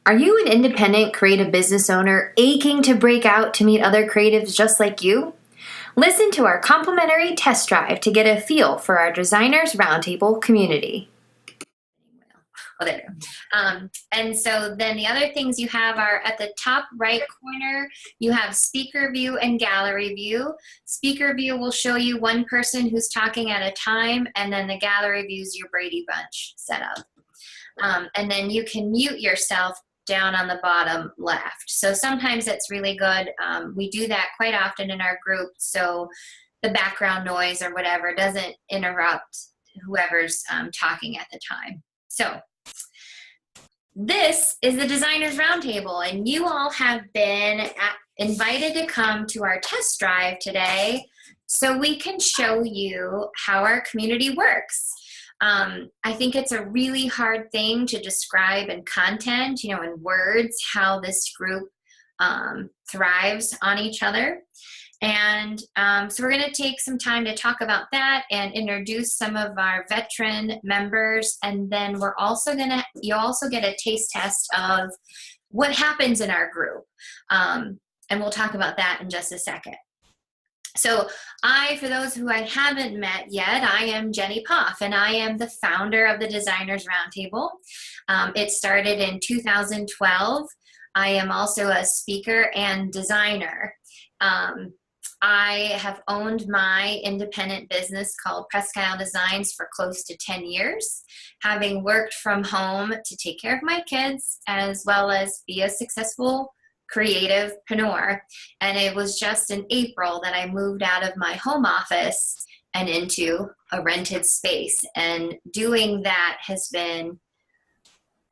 Are you an independent creative business owner aching to break out to meet other creatives just like you? Listen to our complimentary test drive to get a feel for our Designers Roundtable community. Oh, there you go. And so then the other things you have are at the top right corner, you have speaker view and gallery view. Speaker view will show you one person who's talking at a time, and then the gallery view is your Brady Bunch setup. And then you can mute yourself down on the bottom left. So sometimes it's really good. We do that quite often in our group, so the background noise or whatever doesn't interrupt whoever's talking at the time. So this is the Designers Roundtable, and you all have been invited to come to our test drive today so we can show you how our community works. I think it's a really hard thing to describe in content, in words, how this group thrives on each other. And so we're going to take some time to talk about that and introduce some of our veteran members. And then you'll also get a taste test of what happens in our group. And we'll talk about that in just a second. So for those who I haven't met yet, I am Jenny Poff, and I am the founder of the Designers Roundtable. It started in 2012. I am also a speaker and designer. I have owned my independent business called Prescott Designs for close to 10 years, having worked from home to take care of my kids as well as be a successful creativepreneur. And it was just in April that I moved out of my home office and into a rented space. And doing that has been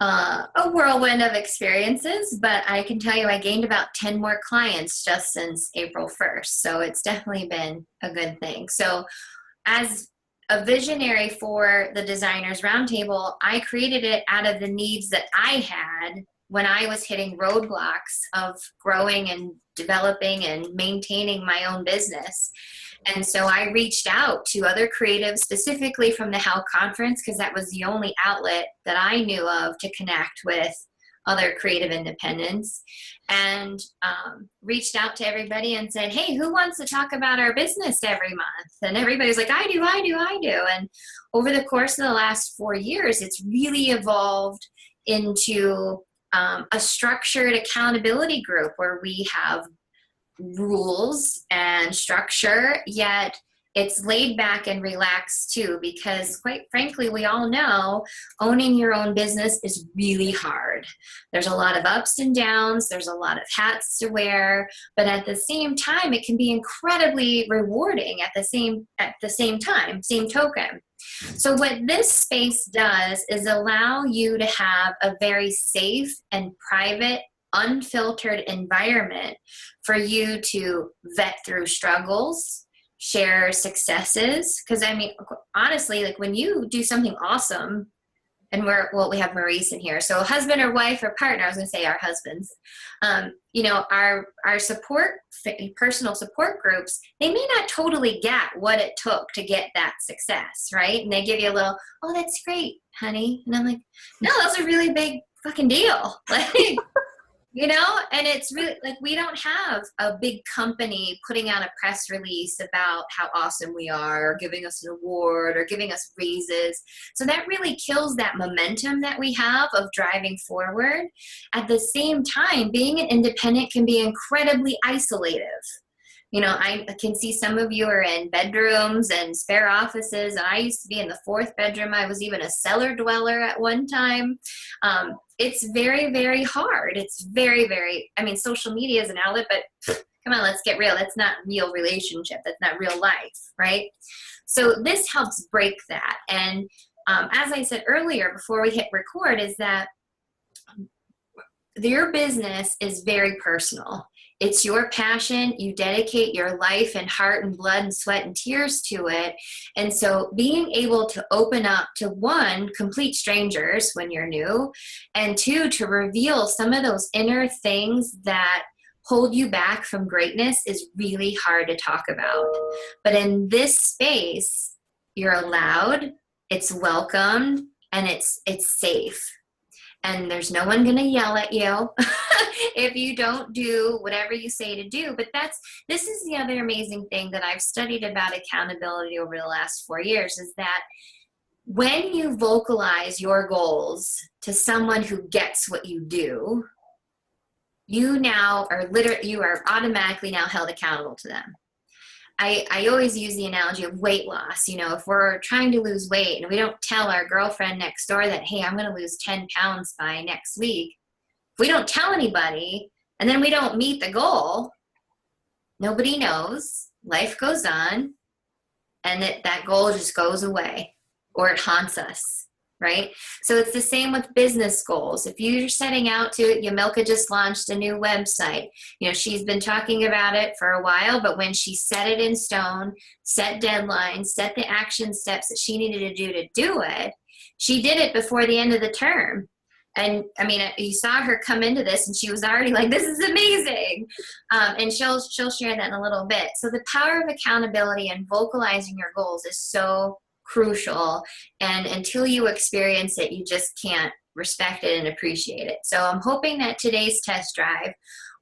a whirlwind of experiences, but I can tell you I gained about 10 more clients just since April 1st. So it's definitely been a good thing. So as a visionary for the Designers Roundtable, I created it out of the needs that I had when I was hitting roadblocks of growing and developing and maintaining my own business. And so I reached out to other creatives, specifically from the HAL conference, because that was the only outlet that I knew of to connect with other creative independents, and reached out to everybody and said, hey, who wants to talk about our business every month? And everybody's like, I do. And over the course of the last 4 years, it's really evolved into a structured accountability group where we have rules and structure, yet it's laid back and relaxed too, because quite frankly, we all know owning your own business is really hard. There's a lot of ups and downs, there's a lot of hats to wear, but at the same time, it can be incredibly rewarding at the same token. So what this space does is allow you to have a very safe and private, unfiltered environment for you to vet through struggles, share successes. Because honestly, like when you do something awesome, and we have Maurice in here, so husband or wife or partner, I was going to say our husbands, our personal support groups, they may not totally get what it took to get that success, right? And they give you a little, oh, that's great, honey. And I'm like, no, that's a really big fucking deal. Like, and it's really like we don't have a big company putting out a press release about how awesome we are, or giving us an award, or giving us raises. So that really kills that momentum that we have of driving forward. At the same time, being an independent can be incredibly isolative. I can see some of you are in bedrooms and spare offices, and I used to be in the 4th bedroom. I was even a cellar dweller at one time. It's very, very hard. It's very, very, social media is an outlet, but come on, let's get real. That's not real relationship. That's not real life, right? So this helps break that. And as I said earlier, before we hit record, is that your business is very personal. It's your passion. You dedicate your life and heart and blood and sweat and tears to it. And so being able to open up to, one, complete strangers when you're new, and two, to reveal some of those inner things that hold you back from greatness is really hard to talk about. But in this space, you're allowed, it's welcomed, and it's safe. and there's no one going to yell at you if you don't do whatever you say to do. But this is the other amazing thing that I've studied about accountability over the last 4 years, is that when you vocalize your goals to someone who gets what you do, you are automatically now held accountable to them. I always use the analogy of weight loss. If we're trying to lose weight and we don't tell our girlfriend next door that, hey, I'm going to lose 10 pounds by next week, if we don't tell anybody and then we don't meet the goal, nobody knows, life goes on, and that goal just goes away, or it haunts us, right? So it's the same with business goals. If you're setting out to, Yamilka just launched a new website. She's been talking about it for a while, but when she set it in stone, set deadlines, set the action steps that she needed to do it, she did it before the end of the term. And I mean, you saw her come into this and she was already like, this is amazing. And she'll share that in a little bit. So the power of accountability and vocalizing your goals is so crucial. And until you experience it, you just can't respect it and appreciate it. So I'm hoping that today's test drive,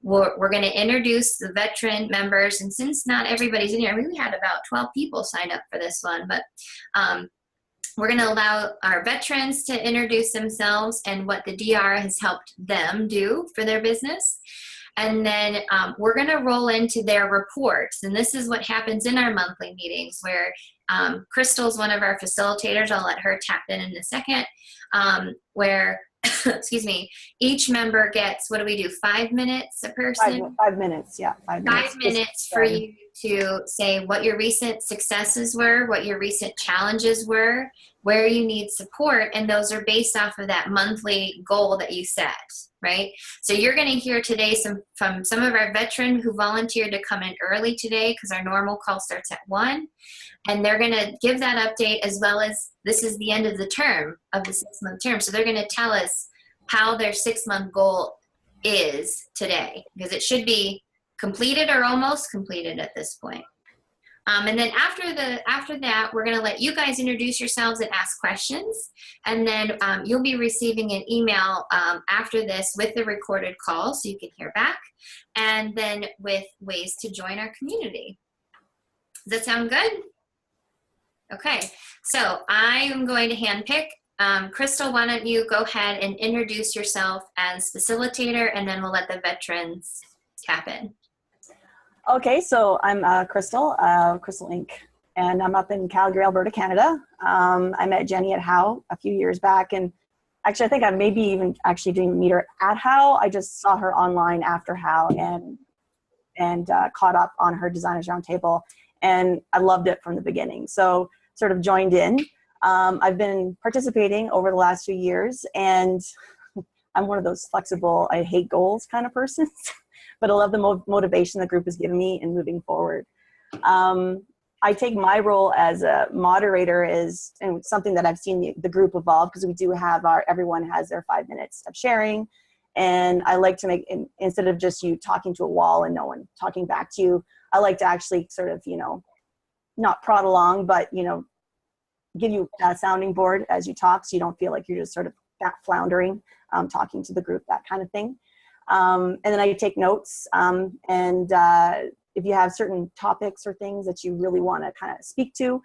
we're going to introduce the veteran members. And since not everybody's in here, we had about 12 people signed up for this one, but we're going to allow our veterans to introduce themselves and what the DR has helped them do for their business. And then we're going to roll into their reports. And this is what happens in our monthly meetings, where Crystal's one of our facilitators. I'll let her tap in a second, where excuse me, each member gets, what do we do, 5 minutes a person? 5 minutes, yeah, 5 minutes. 5 minutes for you to say what your recent successes were, what your recent challenges were, where you need support, and those are based off of that monthly goal that you set, right? So you're going to hear today from some of our veterans who volunteered to come in early today, because our normal call starts at 1, and they're going to give that update, as well as this is the end of the term, of the 6-month term. So they're going to tell us how their 6-month goal is today, because it should be completed or almost completed at this point. And then after that, we're going to let you guys introduce yourselves and ask questions. And then you'll be receiving an email after this with the recorded call, so you can hear back, and then with ways to join our community. Does that sound good? Okay, so I am going to handpick. Crystal, why don't you go ahead and introduce yourself as facilitator, and then we'll let the veterans tap in. Okay, so I'm Crystal, Crystal Inc., and I'm up in Calgary, Alberta, Canada. I met Jenny at Howe a few years back, and actually I think I maybe even actually didn't meet her at Howe. I just saw her online after Howe and caught up on her Designers Roundtable, and I loved it from the beginning. So sort of joined in. I've been participating over the last few years, and I'm one of those flexible, I hate goals kind of persons. But I love the motivation the group has given me in moving forward. I take my role as a moderator as, and something that I've seen the group evolve, because we do have everyone has their 5 minutes of sharing. And I like to make, instead of just you talking to a wall and no one talking back to you, I like to actually sort of, not prod along, but, give you a sounding board as you talk, so you don't feel like you're just sort of floundering, talking to the group, that kind of thing. And then I take notes, and if you have certain topics or things that you really want to kind of speak to,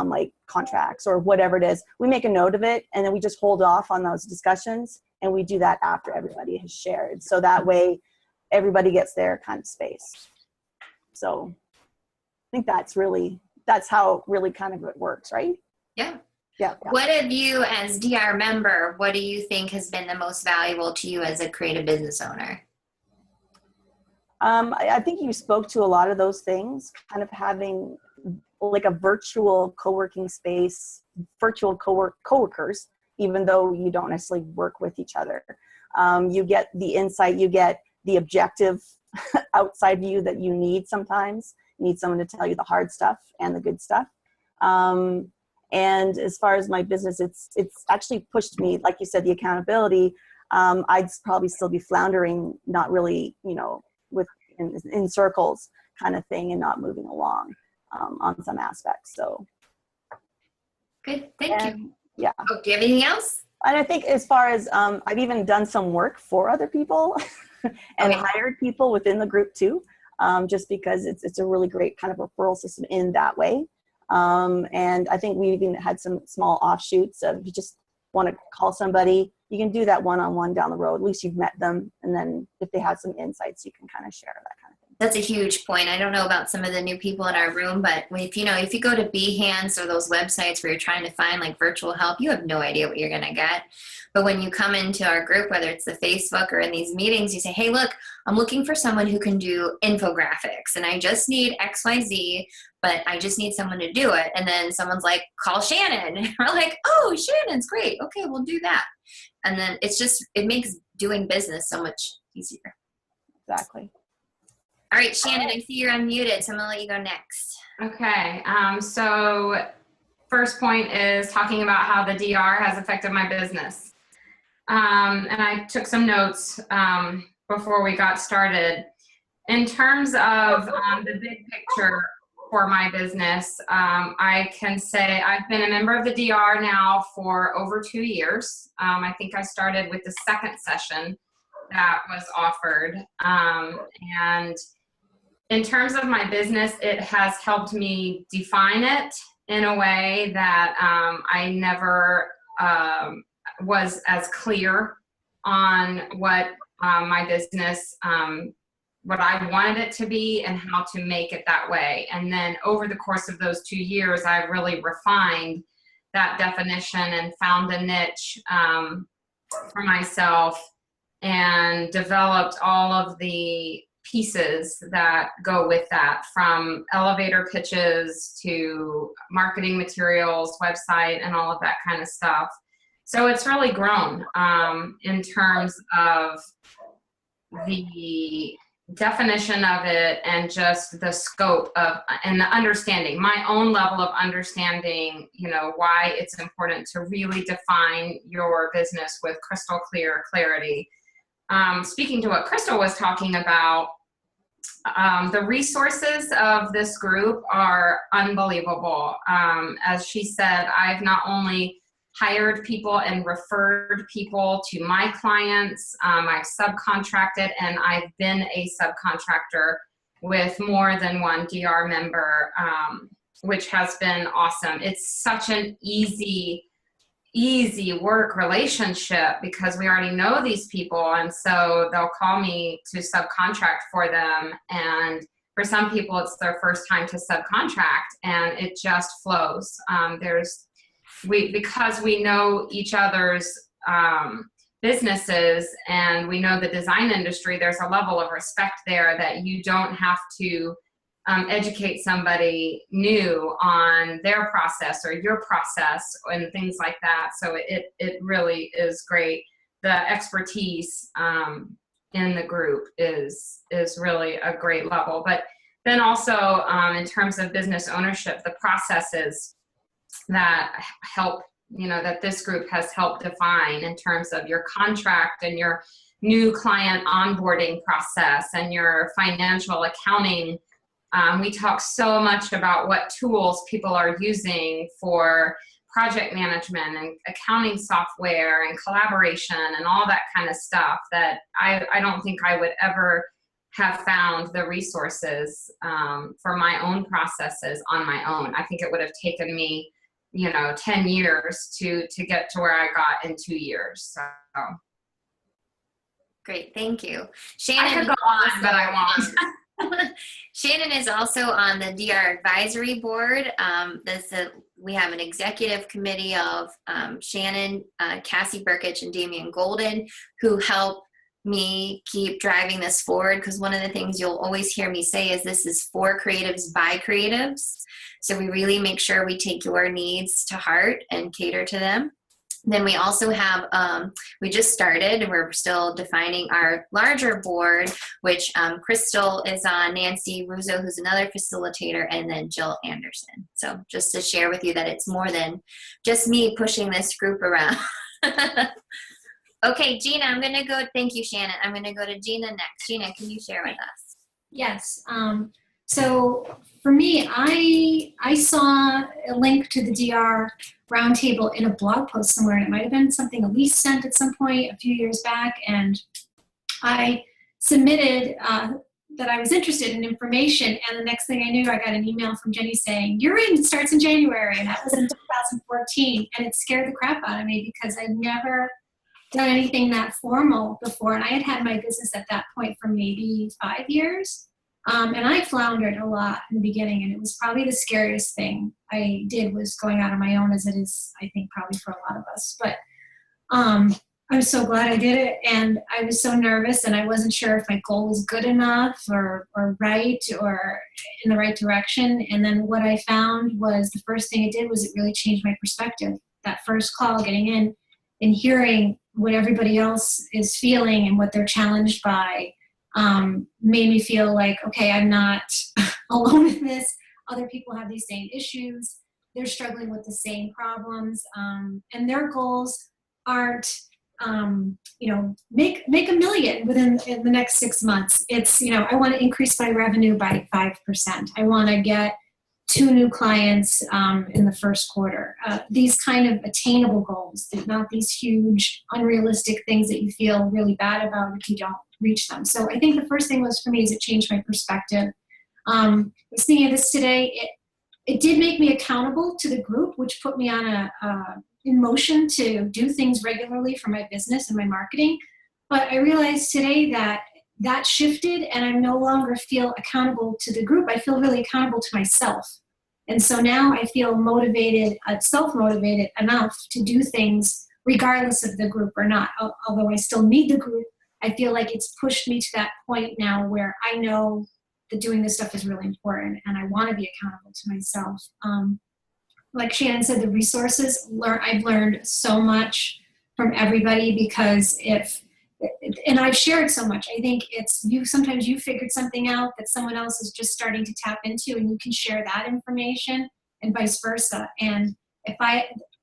like contracts or whatever it is, we make a note of it, and then we just hold off on those discussions, and we do that after everybody has shared. So that way everybody gets their kind of space. So I think that's how really kind of it works, right? Yeah. Yeah. What have you, as DR member, what do you think has been the most valuable to you as a creative business owner? I think you spoke to a lot of those things, kind of having like a virtual co-working space, virtual co-workers, even though you don't necessarily work with each other. You get the insight, you get the objective outside view that you need sometimes. You need someone to tell you the hard stuff and the good stuff. And as far as my business, it's actually pushed me, like you said, the accountability. I'd probably still be floundering, not really, in circles kind of thing, and not moving along on some aspects. So good, thank you. Yeah. Oh, do you have anything else? And I think as far as I've even done some work for other people and hired people within the group too, just because it's a really great kind of referral system in that way. And I think we even had some small offshoots of, if you just want to call somebody, you can do that one-on-one down the road. At least you've met them. And then if they have some insights, you can kind of share that kind of thing. That's a huge point. I don't know about some of the new people in our room, but if you go to Behance or those websites where you're trying to find like virtual help, you have no idea what you're going to get. But when you come into our group, whether it's the Facebook or in these meetings, you say, hey, look, I'm looking for someone who can do infographics and I just need XYZ, but I just need someone to do it. And then someone's like, call Shannon. And we're like, oh, Shannon's great. Okay, we'll do that. And then it makes doing business so much easier. Exactly. All right, Shannon, I see you're unmuted, so I'm going to let you go next. Okay, so first point is talking about how the DR has affected my business. And I took some notes before we got started. In terms of the big picture for my business, I can say I've been a member of the DR now for over 2 years. I think I started with the second session that was offered. And in terms of my business, it has helped me define it in a way that I never was as clear on what my business, what I wanted it to be and how to make it that way. And then over the course of those 2 years, I really refined that definition and found a niche for myself and developed all of the pieces that go with that, from elevator pitches to marketing materials, website, and all of that kind of stuff. So it's really grown in terms of the definition of it and just the scope of and the understanding, my own level of understanding, why it's important to really define your business with crystal clear clarity. Speaking to what Crystal was talking about, the resources of this group are unbelievable. As she said, I've not only hired people and referred people to my clients, I've subcontracted, and I've been a subcontractor with more than one DR member, which has been awesome. It's such an easy work relationship because we already know these people, and so they'll call me to subcontract for them, and for some people it's their first time to subcontract, and it just flows. Because we know each other's businesses and we know the design industry, there's a level of respect there that you don't have to educate somebody new on their process or your process and things like that. So it really is great. The expertise in the group is really a great level. But then also in terms of business ownership, the processes that help, that this group has helped define in terms of your contract and your new client onboarding process and your financial accounting. We talk so much about what tools people are using for project management and accounting software and collaboration and all that kind of stuff that I don't think I would ever have found the resources for my own processes on my own. I think it would have taken me 10 years to get to where I got in 2 years. So great, thank you. Shannon, I could go on, but I won't. Shannon is also on the DR advisory board. We have an executive committee of Shannon, Cassie Burkich, and Damian Golden, who help me keep driving this forward, because one of the things you'll always hear me say is this is for creatives by creatives. So we really make sure we take your needs to heart and cater to them. Then we also have, we just started and we're still defining our larger board, which Crystal is on, Nancy Russo, who's another facilitator, and then Jill Anderson. So just to share with you that it's more than just me pushing this group around. Okay, Gina, I'm going to go. Thank you, Shannon. I'm going to go to Gina next. Gina, can you share with us? Yes. So for me, I saw a link to the DR Roundtable in a blog post somewhere, and it might have been something Elise sent at some point a few years back, and I submitted that I was interested in information, and the next thing I knew, I got an email from Jenny saying, "Your reading starts in January," and that was in 2014, and it scared the crap out of me because I'd never done anything that formal before, and I had had my business at that point for maybe 5 years. And I floundered a lot in the beginning, and it was probably the scariest thing I did was going out on my own, as it is, I think, probably for a lot of us. But I was so glad I did it, and I was so nervous, and I wasn't sure if my goal was good enough or right or in the right direction. And then what I found was the first thing it did was it really changed my perspective. That first call, getting in and hearing what everybody else is feeling and what they're challenged by, made me feel like, okay, I'm not alone in this. Other people have these same issues. They're struggling with the same problems. And their goals aren't, make $1 million within the next 6 months. It's, I want to increase my revenue by 5%. I want to get 2 new clients in the first quarter. These kind of attainable goals, not these huge, unrealistic things that you feel really bad about if you don't reach them. So I think the first thing was for me is it changed my perspective. I was thinking of this today. It did make me accountable to the group, which put me on in motion to do things regularly for my business and my marketing. But I realized today that shifted, and I no longer feel accountable to the group. I feel really accountable to myself. And so now I feel motivated, self-motivated enough to do things regardless of the group or not. Although I still need the group, I feel like it's pushed me to that point now where I know that doing this stuff is really important, and I want to be accountable to myself. Like Shannon said, the resources, I've learned so much from everybody because and I've shared so much. I think sometimes you figured something out that someone else is just starting to tap into, and you can share that information and vice versa. And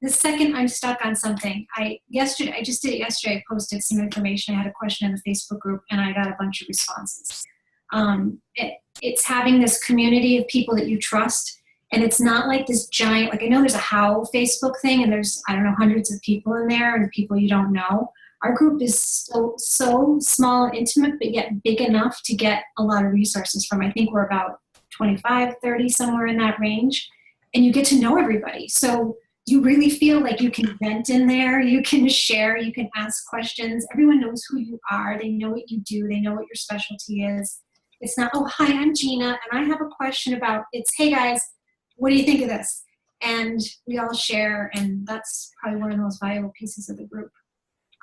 the second I'm stuck on something, I just did it yesterday, I posted some information. I had a question in the Facebook group, and I got a bunch of responses. It's having this community of people that you trust, and it's not like this giant, like I know there's a How Facebook thing, and there's, I don't know, hundreds of people in there and people you don't know. Our group is so small and intimate, but yet big enough to get a lot of resources from. I think we're about 25, 30, somewhere in that range, and you get to know everybody. So you really feel like you can vent in there, you can share, you can ask questions. Everyone knows who you are. They know what you do. They know what your specialty is. It's not, oh, hi, I'm Gina, and I have a question about, it's, hey guys, what do you think of this? And we all share, and that's probably one of the most valuable pieces of the group.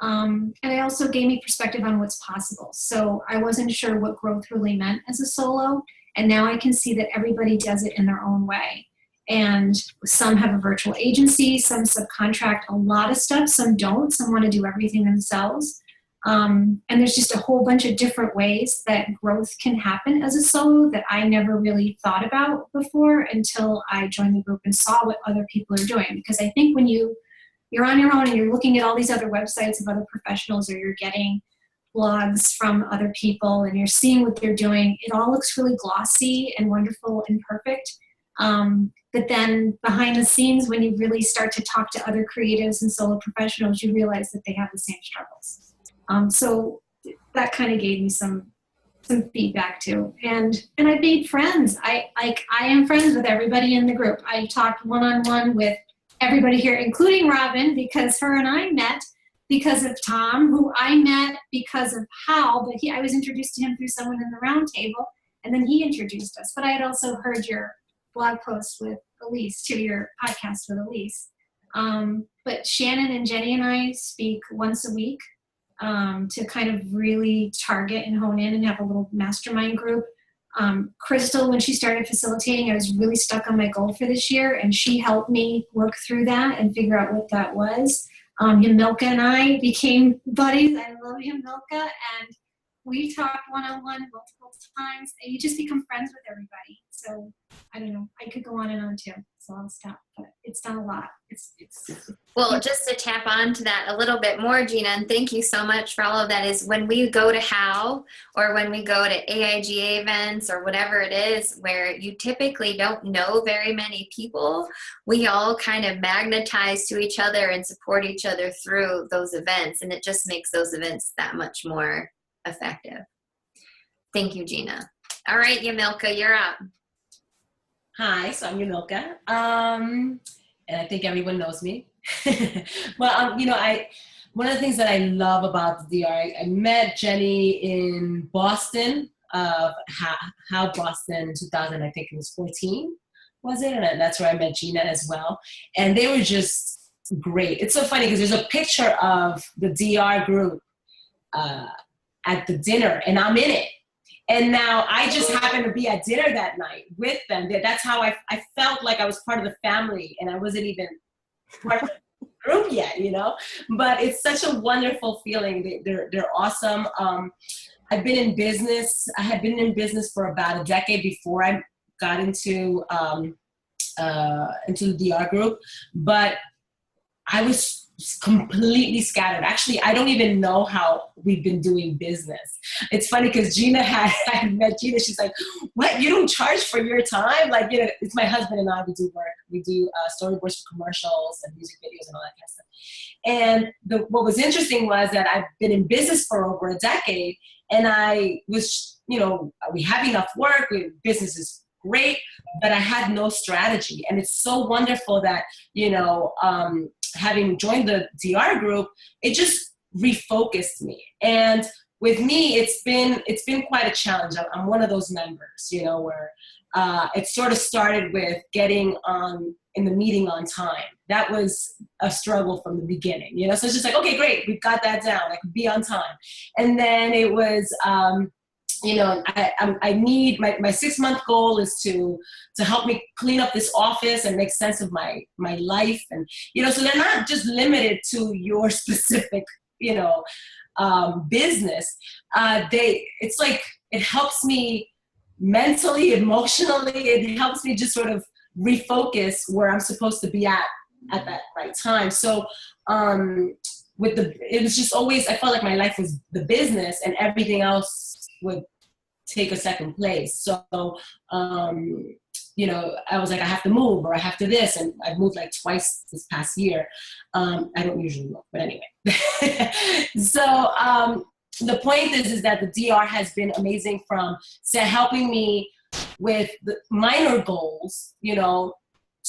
And it also gave me perspective on what's possible. So I wasn't sure what growth really meant as a solo, and now I can see that everybody does it in their own way. And some have a virtual agency, some subcontract a lot of stuff, some don't, some want to do everything themselves. And there's just a whole bunch of different ways that growth can happen as a solo that I never really thought about before until I joined the group and saw what other people are doing. Because I think when you're on your own and you're looking at all these other websites of other professionals, or you're getting blogs from other people and you're seeing what they're doing, it all looks really glossy and wonderful and perfect. But then behind the scenes, when you really start to talk to other creatives and solo professionals, you realize that they have the same struggles. So that kind of gave me some feedback too. And I made friends. I am friends with everybody in the group. I talked one-on-one with everybody here, including Robin, because her and I met because of Tom, who I met because of Hal, but I was introduced to him through someone in the roundtable, and then he introduced us. But I had also heard your blog post with Elise, to your podcast with Elise. But Shannon and Jenny and I speak once a week to kind of really target and hone in and have a little mastermind group. Crystal, when she started facilitating, I was really stuck on my goal for this year, and she helped me work through that and figure out what that was. Yamilka and I became buddies. I love Yamilka, and we talked one-on-one multiple times, and you just become friends with everybody. So I don't know. I could go on and on too, so I'll stop. But it's done a lot. It's Well, just to tap on to that a little bit more, Gina, and thank you so much for all of that, is when we go to HOW or when we go to AIGA events or whatever it is where you typically don't know very many people, we all kind of magnetize to each other and support each other through those events, and it just makes those events that much more effective. Thank you, Gina. All right, Yamilka, you're up. Hi, so I'm Yamilka, and I think everyone knows me. Well, one of the things that I love about the DR, I met Jenny in Boston, How Boston in 2000, I think it was 14, was it? And that's where I met Gina as well. And they were just great. It's so funny because there's a picture of the DR group at the dinner, and I'm in it. And now I just happened to be at dinner that night with them. That's how I felt like I was part of the family, and I wasn't even part of the group yet, But it's such a wonderful feeling. They're awesome. I've been in business. I had been in business for about a decade before I got into the DR group, but I was completely scattered. Actually, I don't even know how we've been doing business. It's funny because I met Gina. She's like, "What? You don't charge for your time?" Like, it's my husband and I. We do work. We do storyboards for commercials and music videos and all that kind of stuff. And what was interesting was that I've been in business for over a decade, and I was, we have enough work. Business is great, but I had no strategy. And it's so wonderful that, having joined the DR group, it just refocused me. And with me, it's been quite a challenge. I'm one of those members, where it sort of started with getting in the meeting on time. That was a struggle from the beginning, So it's just like, okay, great, we've got that down. I could be on time. And then it was, I need my 6-month goal is to help me clean up this office and make sense of my life. And, so they're not just limited to your specific, business. It's like, it helps me mentally, emotionally, it helps me just sort of refocus where I'm supposed to be at that right time. So, it was just always, I felt like my life was the business and everything else would take a second place. So, I was like, I have to move or I have to this. And I've moved like twice this past year. I don't usually move, but anyway. So the point is that the DR has been amazing from helping me with the minor goals,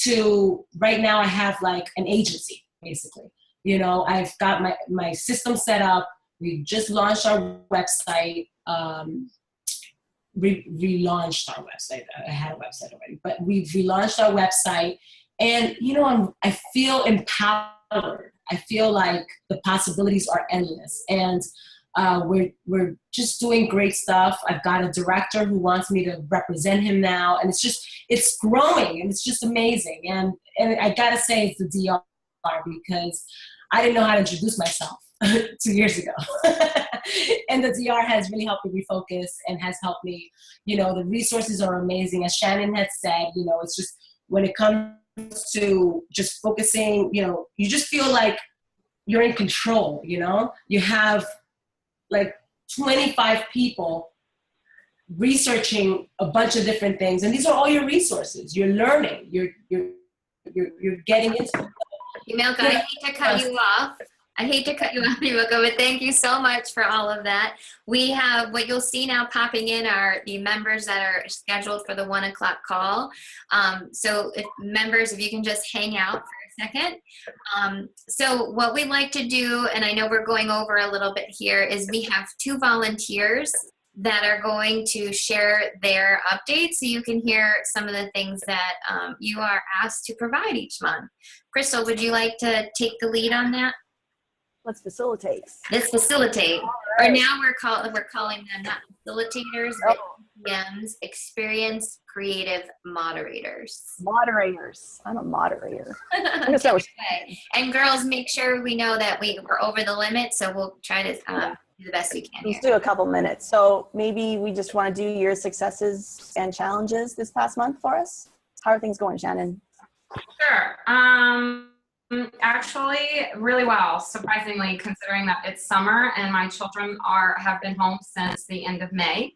to right now I have like an agency, basically. I've got my system set up. We just launched our website. Relaunched our website. I had a website already, but we've relaunched our website, and I feel empowered. I feel like the possibilities are endless, and we're just doing great stuff. I've got a director who wants me to represent him now, and it's growing, and it's just amazing. And I gotta say it's the DR, because I didn't know how to introduce myself 2 years ago. And the DR has really helped me refocus and has helped me, the resources are amazing. As Shannon had said, it's just when it comes to just focusing, you just feel like you're in control, you have like 25 people researching a bunch of different things. And these are all your resources. You're learning, you're getting into it. Yamilka, I hate to cut you off. Yamilka, but thank you so much for all of that. We have, what you'll see now popping in are the members that are scheduled for the 1 o'clock call. So if you can just hang out for a second. So what we'd like to do, and I know we're going over a little bit here, is we have 2 volunteers that are going to share their updates so you can hear some of the things that you are asked to provide each month. Crystal, would you like to take the lead on that? Let's facilitate. Let's facilitate. Right. Or now we're calling them not facilitators, but PMs, experienced creative moderators. Moderators. I'm a moderator. I'm gonna start with And girls, make sure we know that we're over the limit, so we'll try to do the best we can Let's here. do a couple minutes. So maybe we just want to do your successes and challenges this past month for us. How are things going, Shannon? Sure. Actually, really well, surprisingly, considering that it's summer and my children have been home since the end of May.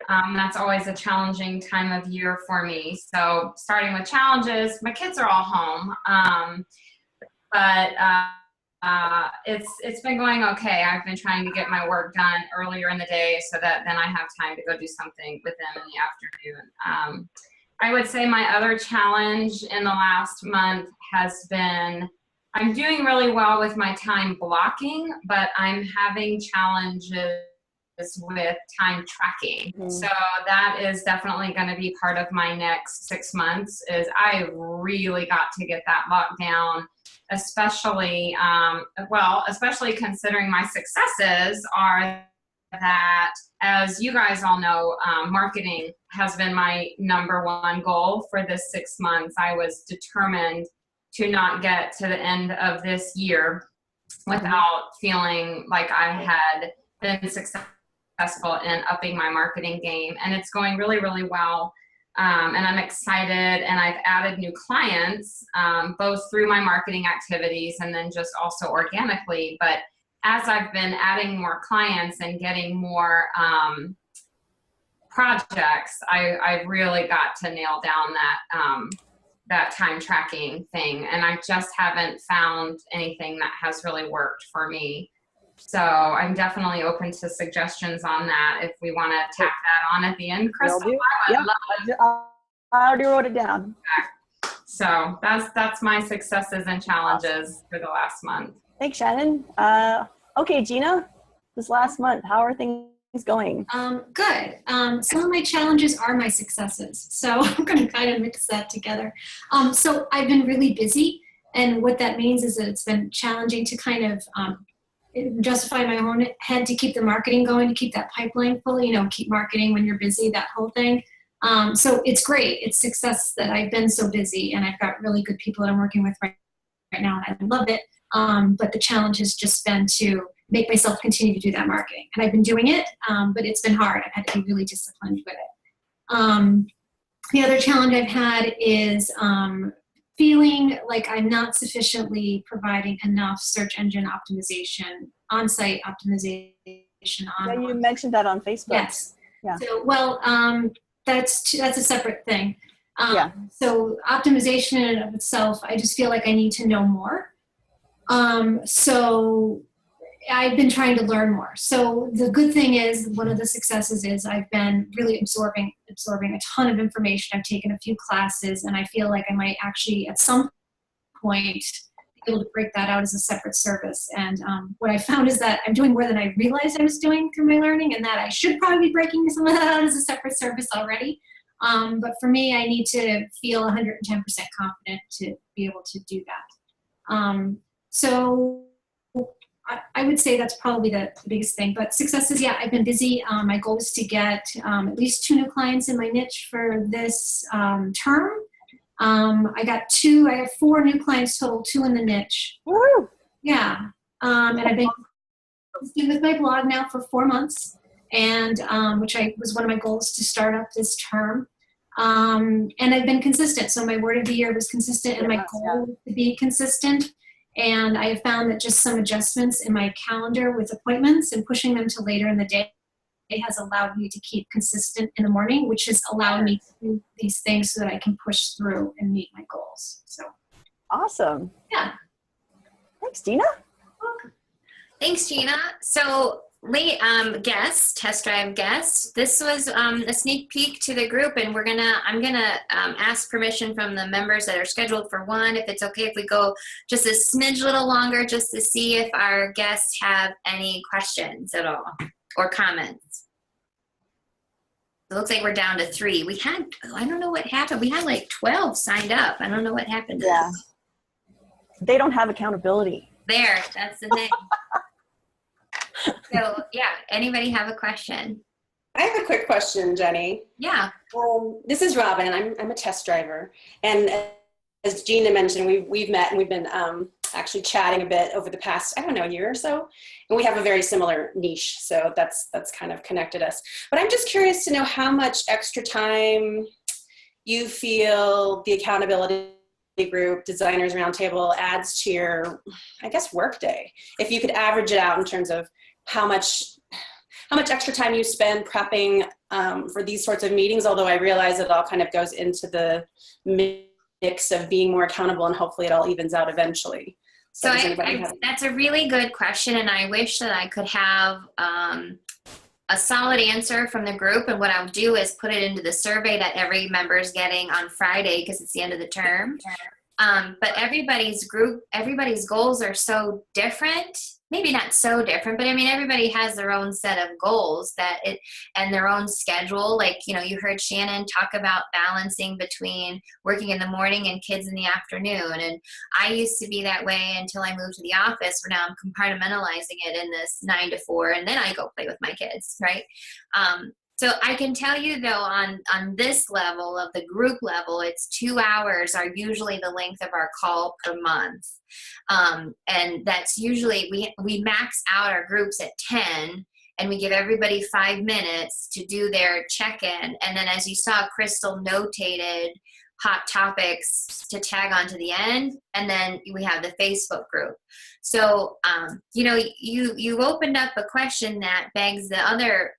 That's always a challenging time of year for me. So starting with challenges, my kids are all home, but it's been going okay. I've been trying to get my work done earlier in the day so that then I have time to go do something with them in the afternoon. I would say my other challenge in the last month has been, I'm doing really well with my time blocking, but I'm having challenges with time tracking. So that is definitely going to be part of my next 6 months, is I really got to get that locked down, especially considering my successes are that, as you guys all know, marketing has been my number one goal for this 6 months. I was determined to not get to the end of this year without feeling like I had been successful in upping my marketing game. And it's going really, really well. And I'm excited, and I've added new clients, both through my marketing activities and then just also organically. But as I've been adding more clients and getting more projects, I've really got to nail down that time tracking thing. And I just haven't found anything that has really worked for me. So I'm definitely open to suggestions on that if we want to tack that on at the end, Crystal. I already wrote it down. So that's my successes and challenges for the last month. Thanks, Shannon. Okay, Gina, this last month, how are things going? Good. Some of my challenges are my successes. So I'm going to kind of mix that together. So I've been really busy. And what that means is that it's been challenging to kind of justify my own head to keep the marketing going, to keep that pipeline full, keep marketing when you're busy, that whole thing. So it's great. It's success that I've been so busy, and I've got really good people that I'm working with right now, and I love it. But the challenge has just been to make myself continue to do that marketing. And I've been doing it, but it's been hard. I've had to be really disciplined with it. The other challenge I've had is feeling like I'm not sufficiently providing enough search engine optimization, on-site optimization. Yeah, you mentioned that on Facebook. Yes. Yeah. So, that's a separate thing. Yeah. So optimization in and of itself, I just feel like I need to know more. So I've been trying to learn more. So the good thing is, one of the successes is I've been really absorbing a ton of information. I've taken a few classes, and I feel like I might actually at some point be able to break that out as a separate service. And what I found is that I'm doing more than I realized I was doing through my learning, and that I should probably be breaking some of that out as a separate service already. But for me, I need to feel 110% confident to be able to do that. So I would say that's probably the biggest thing. But successes, yeah, I've been busy. My goal is to get at least 2 new clients in my niche for this term. I have 4 new clients total, 2 in the niche. Woo! Yeah. And I've been with my blog now for 4 months, and which was one of my goals to start up this term. And I've been consistent. So my word of the year was consistent, and my goal was to be consistent. And I have found that just some adjustments in my calendar with appointments and pushing them to later in the day has allowed me to keep consistent in the morning, which has allowed me to do these things so that I can push through and meet my goals. So awesome. Yeah. Thanks, Gina. Welcome. Thanks, Gina. So test drive guest, this was a sneak peek to the group, and I'm gonna ask permission from the members that are scheduled for 1, if it's okay if we go just a smidge little longer, just to see if our guests have any questions at all or comments. It looks like we're down to 3. I don't know what happened. We had like 12 signed up. I don't know what happened to them. They don't have accountability. That's the thing. So, yeah, anybody have a question? I have a quick question, Jenny. Yeah. This is Robin. I'm a test driver. And as Gina mentioned, we've met and we've been actually chatting a bit over the past, I don't know, year or so. And we have a very similar niche. So that's kind of connected us. But I'm just curious to know how much extra time you feel the accountability group, Designers Roundtable, adds to your, I guess, workday. If you could average it out in terms of how much extra time you spend prepping for these sorts of meetings, although I realize it all kind of goes into the mix of being more accountable, and hopefully it all evens out eventually. So that's a really good question, and I wish that I could have a solid answer from the group. And what I'll do is put it into the survey that every member is getting on Friday because it's the end of the term. But everybody's goals are so different. Maybe not so different, but I mean, everybody has their own set of goals and their own schedule. Like, you heard Shannon talk about balancing between working in the morning and kids in the afternoon. And I used to be that way until I moved to the office, where now I'm compartmentalizing it in this 9 to 4, and then I go play with my kids, right? So I can tell you though, on this level of the group level, it's 2 hours are usually the length of our call per month. And that's usually, we max out our groups at 10, and we give everybody 5 minutes to do their check-in. And then, as you saw, Crystal notated hot topics to tag onto the end, and then we have the Facebook group. So, you opened up a question that begs the other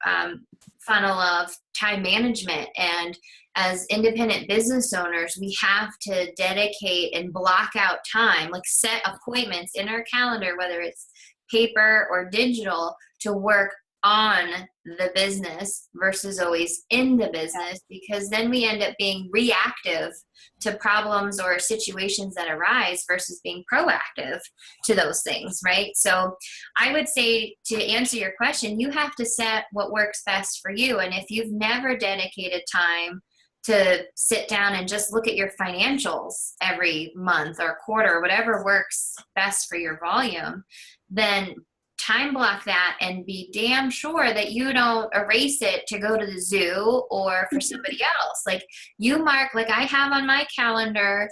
funnel of time management. And as independent business owners, we have to dedicate and block out time, like set appointments in our calendar, whether it's paper or digital, to work on the business versus always in the business, because then we end up being reactive to problems or situations that arise versus being proactive to those things, right? So I would say, to answer your question, you have to set what works best for you. And if you've never dedicated time to sit down and just look at your financials every month or quarter, whatever works best for your volume, then time block that and be damn sure that you don't erase it to go to the zoo or for somebody else. Like, you mark, like I have on my calendar,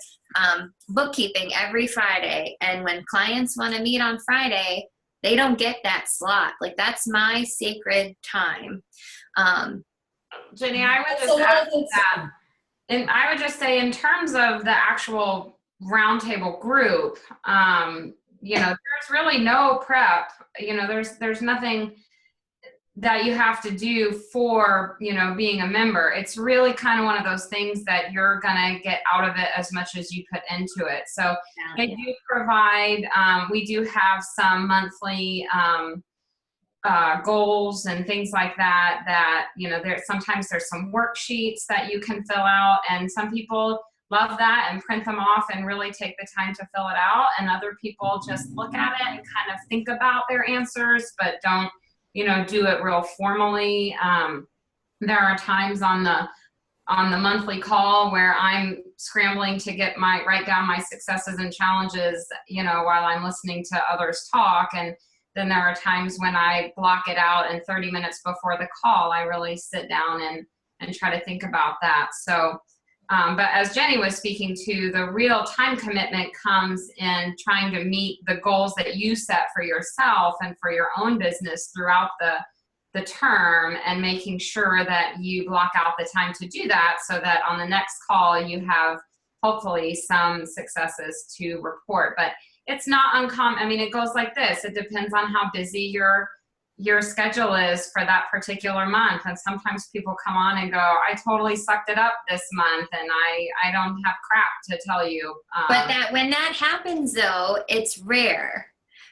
bookkeeping every Friday. And when clients want to meet on Friday, they don't get that slot. Like, that's my sacred time. Jenny, I would just add to that. And I would just say, in terms of the actual roundtable group, there's really no prep. There's nothing that you have to do for, being a member. It's really kind of one of those things that you're going to get out of it as much as you put into it. So they do provide, we do have some monthly goals and things like that, sometimes there's some worksheets that you can fill out, and some people love that and print them off and really take the time to fill it out. And other people just look at it and kind of think about their answers, but don't, do it real formally. There are times on the monthly call where I'm scrambling to write down my successes and challenges, while I'm listening to others talk. And then there are times when I block it out, and 30 minutes before the call, I really sit down and try to think about that. So, but as Jenny was speaking to, the real time commitment comes in trying to meet the goals that you set for yourself and for your own business throughout the term, and making sure that you block out the time to do that, so that on the next call you have hopefully some successes to report. But it's not uncommon. I mean, it goes like this. It depends on how busy your schedule is for that particular month. And sometimes people come on and go, I totally sucked it up this month, and I don't have crap to tell you. But when that happens, though, it's rare.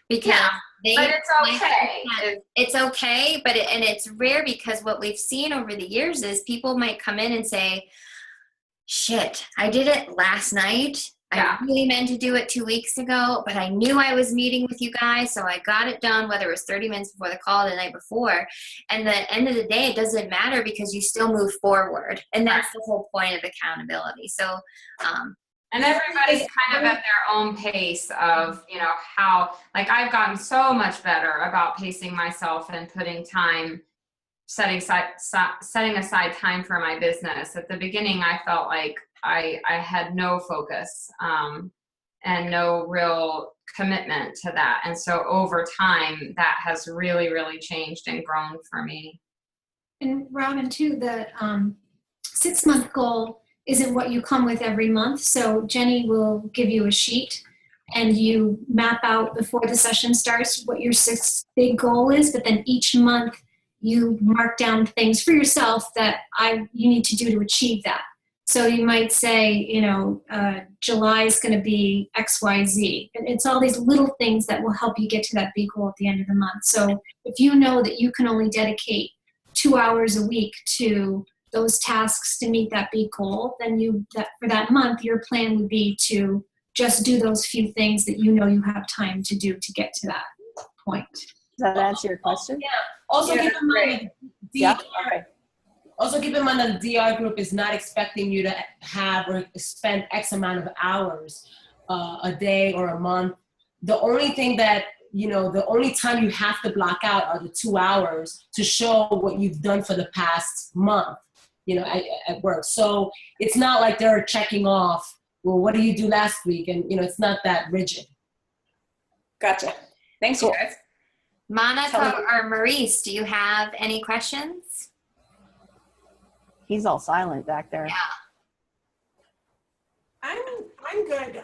Because but it's okay. It's okay, and it's rare, because what we've seen over the years is people might come in and say, shit, I did it last night. I really meant to do it 2 weeks ago, but I knew I was meeting with you guys, so I got it done, whether it was 30 minutes before the call or the night before. And the end of the day, it doesn't matter, because you still move forward. And that's the whole point of accountability. So, and everybody's kind of at their own pace of, how, like, I've gotten so much better about pacing myself and putting time, setting aside time for my business. At the beginning, I felt like I had no focus and no real commitment to that. And so over time, that has really, really changed and grown for me. And Robin, too, the 6-month goal isn't what you come with every month. So Jenny will give you a sheet and you map out before the session starts what your 6 big goal is, but then each month you mark down things for yourself that you need to do to achieve that. So you might say, July is going to be XYZ. And it's all these little things that will help you get to that big goal at the end of the month. So if you know that you can only dedicate 2 hours a week to those tasks to meet that big goal, then for that month, your plan would be to just do those few things that you have time to do to get to that point. Does that answer your question? Yeah. Also keep in mind Also keep in mind that the DR group is not expecting you to have or spend X amount of hours a day or a month. The only thing that, the only time you have to block out are the 2 hours to show what you've done for the past month, at work. So it's not like they're checking off, well, what did you do last week? And, it's not that rigid. Gotcha. Thanks, you guys. Monica or Maurice, do you have any questions? He's all silent back there. Yeah. I'm good.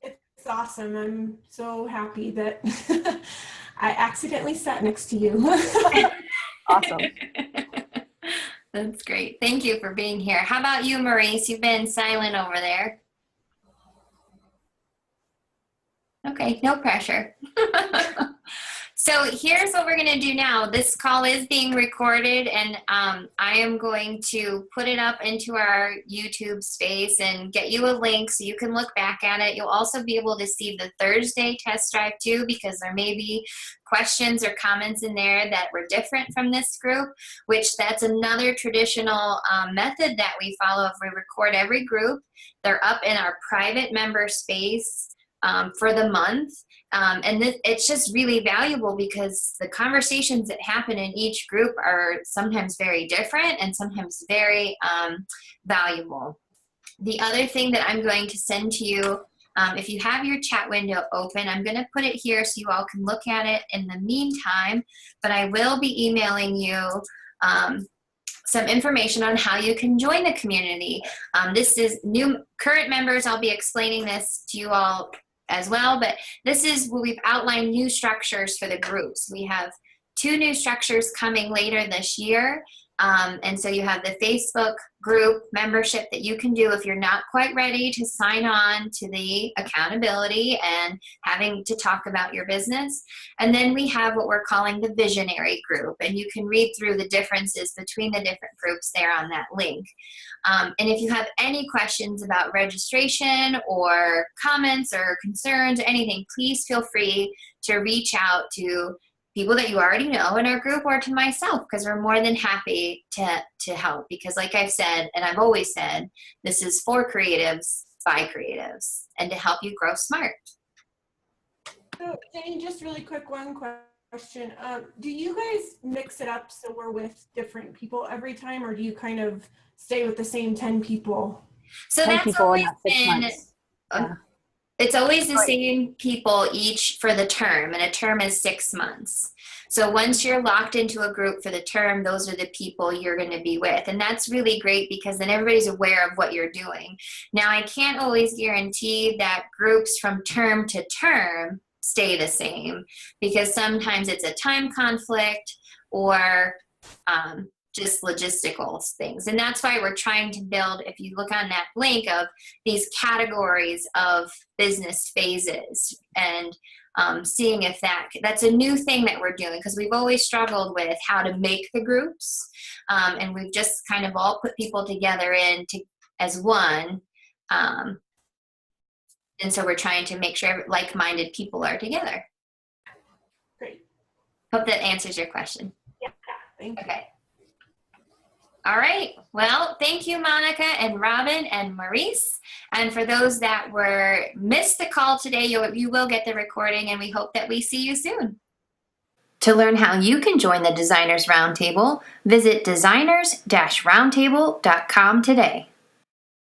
It's awesome. I'm so happy that I accidentally sat next to you. Awesome. That's great. Thank you for being here. How about you, Maurice? You've been silent over there. Okay, no pressure. So here's what we're going to do now. This call is being recorded, and I am going to put it up into our YouTube space and get you a link so you can look back at it. You'll also be able to see the Thursday test drive too, because there may be questions or comments in there that were different from this group, which that's another traditional method that we follow. If we record every group, they're up in our private member space for the month. And it's just really valuable because the conversations that happen in each group are sometimes very different and sometimes very valuable. The other thing that I'm going to send to you, if you have your chat window open, I'm going to put it here so you all can look at it in the meantime, but I will be emailing you some information on how you can join the community. This is current members. I'll be explaining this to you all as well, but this is where we've outlined new structures for the groups. We have 2 new structures coming later this year. And so you have the Facebook group membership that you can do if you're not quite ready to sign on to the accountability and having to talk about your business. And then we have what we're calling the visionary group, and you can read through the differences between the different groups there on that link. And if you have any questions about registration or comments or concerns or anything, please feel free to reach out to people that you already know in our group or to myself, because we're more than happy to help. Because like I've said, and I've always said, this is for creatives by creatives and to help you grow smart. So Jenny, just really quick, one question. Do you guys mix it up so we're with different people every time, or do you kind of stay with the same 10 people? So 10 that's people always in that 6 been, months. Yeah. it's always the same people each for the term, and a term is 6 months. So once you're locked into a group for the term, those are the people you're going to be with. And that's really great because then everybody's aware of what you're doing. Now, I can't always guarantee that groups from term to term stay the same, because sometimes it's a time conflict or just logistical things. And that's why we're trying to build, if you look on that link, of these categories of business phases, and seeing if that's a new thing that we're doing, because we've always struggled with how to make the groups, and we've just kind of all put people together as one, and so we're trying to make sure like-minded people are together. Great. Hope that answers your question. Yeah, thank you. Okay. All right. Well, thank you, Monica and Robin and Maurice. And for those that missed the call today, you will get the recording, and we hope that we see you soon. To learn how you can join the Designers Roundtable, visit designers-roundtable.com today.